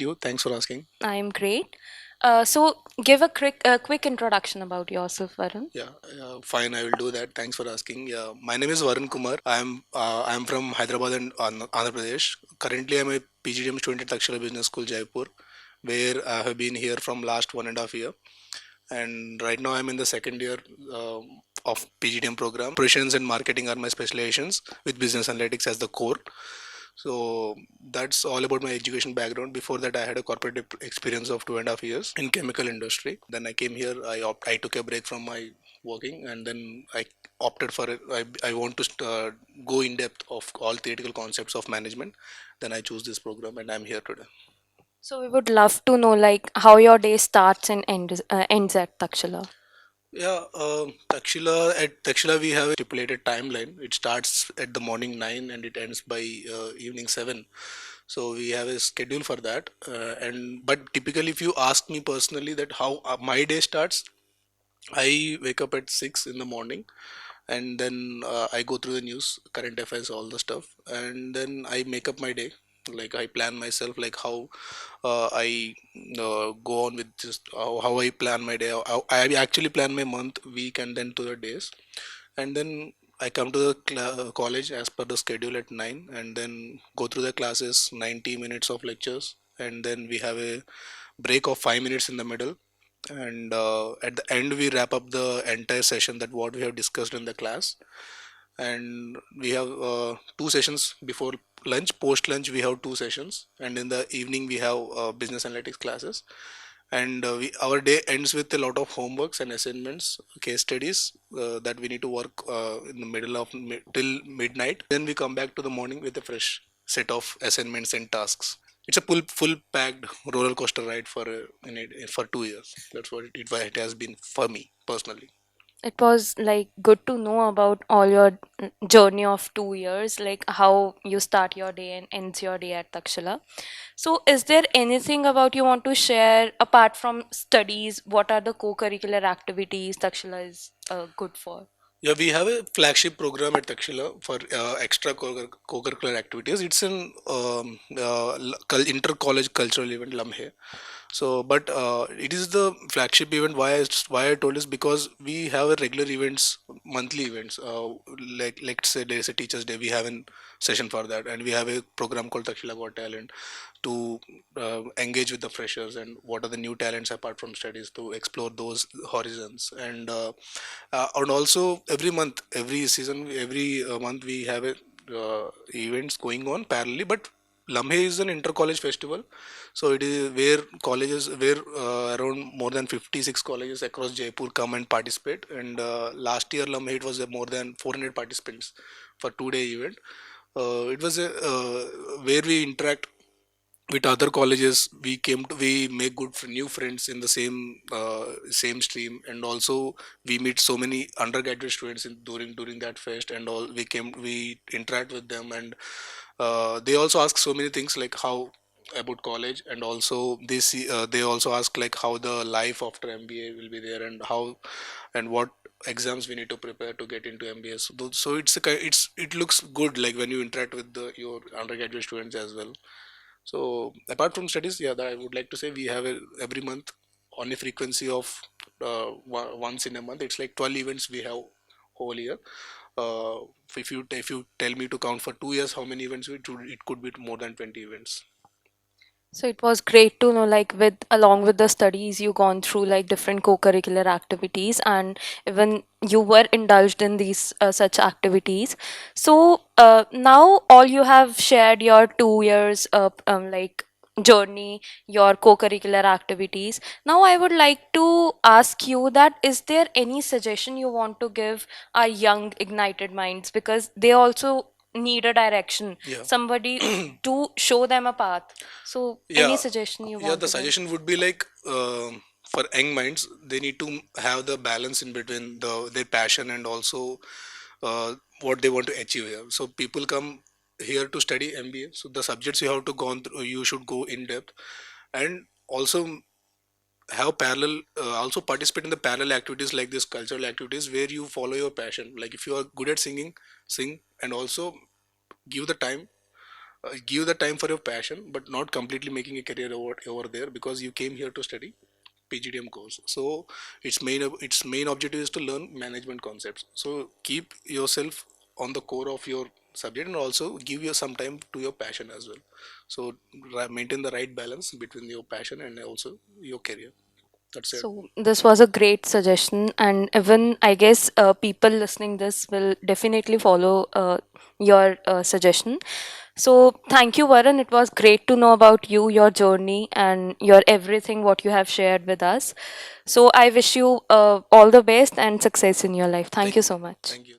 You. Thanks for asking. I'm great. So, give a quick introduction about yourself, Varun. Yeah, fine. I will do that. Thanks for asking. Yeah, my name is Varun Kumar. I'm from Hyderabad and Andhra Pradesh. Currently, I'm a PGDM student at Taxila Business School, Jaipur, where I have been here from last 1.5 year. And right now, I'm in the second year of PGDM program. Operations and marketing are my specializations, with business analytics as the core. So that's all about my education background. Before that, I had a corporate experience of 2.5 years in chemical industry. Then I came here. I took a break from my working, and then I opted for it. I want to go in depth of all theoretical concepts of management. Then I choose this program, and I'm here today. So, we would love to know like how your day starts and ends at Takshila. Yeah, Takshila, we have a stipulated timeline. It starts at the morning 9 and it ends by evening 7. So we have a schedule for that. And but typically, if you ask me personally that how my day starts, I wake up at 6 in the morning, and then I go through the news, current affairs, all the stuff, and then I make up my day. Like I plan myself, like how I go on with just how I plan my day. I actually plan my month, week, and then to the days, and then I come to the college as per the schedule at 9, and then go through the classes, 90 minutes of lectures, and then we have a break of 5 minutes in the middle, and at the end we wrap up the entire session that what we have discussed in the class. And we have two sessions before lunch. Post lunch we have two sessions, and in the evening we have business analytics classes. And our day ends with a lot of homeworks and assignments, case studies that we need to work in the middle of till midnight. Then we come back to the morning with a fresh set of assignments and tasks. It's a full packed roller coaster ride for 2 years. That's what it has been for me personally. It was like good to know about all your journey of 2 years, like how you start your day and ends your day at Takshila. So, is there anything about you want to share apart from studies? What are the co-curricular activities Takshila is good for? Yeah, we have a flagship program at Takshila for extra co-curricular activities. It's an inter-college cultural event, Lamhe. So, but it is the flagship event. Why I told is because we have a regular events, monthly events. Like let's say there's a Teachers Day, we have a session for that, and we have a program called Takshila Got Talent to engage with the freshers and what are the new talents apart from studies to explore those horizons. And also every month, every season, every month we have a events going on parallelly. But Lamhe is an inter-college festival, so it is where colleges, where around more than 56 colleges across Jaipur come and participate. And last year Lamhe it was more than 400 participants for 2 day event. It was a where we interact with other colleges. We make new friends in the same stream, and also we meet so many undergraduate students during that fest, and all we interact with them. And they also ask so many things like how about college, and also they also ask like how the life after MBA will be there, and how and what exams we need to prepare to get into MBA. So it looks good like when you interact with your undergraduate students as well. So apart from studies, yeah, that I would like to say we have every month on a frequency of once in a month. It's like 12 events we have whole year. If you tell me to count for 2 years how many events it could be more than 20 events. So it was great to know, like, with along with the studies, you gone through like different co-curricular activities, and even you were indulged in these such activities. So now all you have shared your 2 years like journey, your co-curricular activities. Now I would like to ask you that is there any suggestion you want to give our young ignited minds, because they also need a direction, Yeah. somebody to show them a path. So, any Yeah, suggestion you yeah. want The to give? suggestion would be like for young minds, they need to have the balance in between their passion and also what they want to achieve here. So people come here to study MBA. So the subjects you have to go on through, you should go in depth, and also have parallel. Also participate in the parallel activities like this cultural activities where you follow your passion. Like if you are good at singing, sing, and also give the time give the time for your passion, but not completely making a career over there, because you came here to study PGDM course. So its main objective is to learn management concepts. So keep yourself on the core of your subject, and also give you some time to your passion as well. So maintain the right balance between your passion and also your career. That's it. So this was a great suggestion, and even I guess people listening this will definitely follow your suggestion. So thank you, Varun. It was great to know about you, your journey, and your everything what you have shared with us. So I wish you all the best and success in your life. Thank you Thank so much. thank you.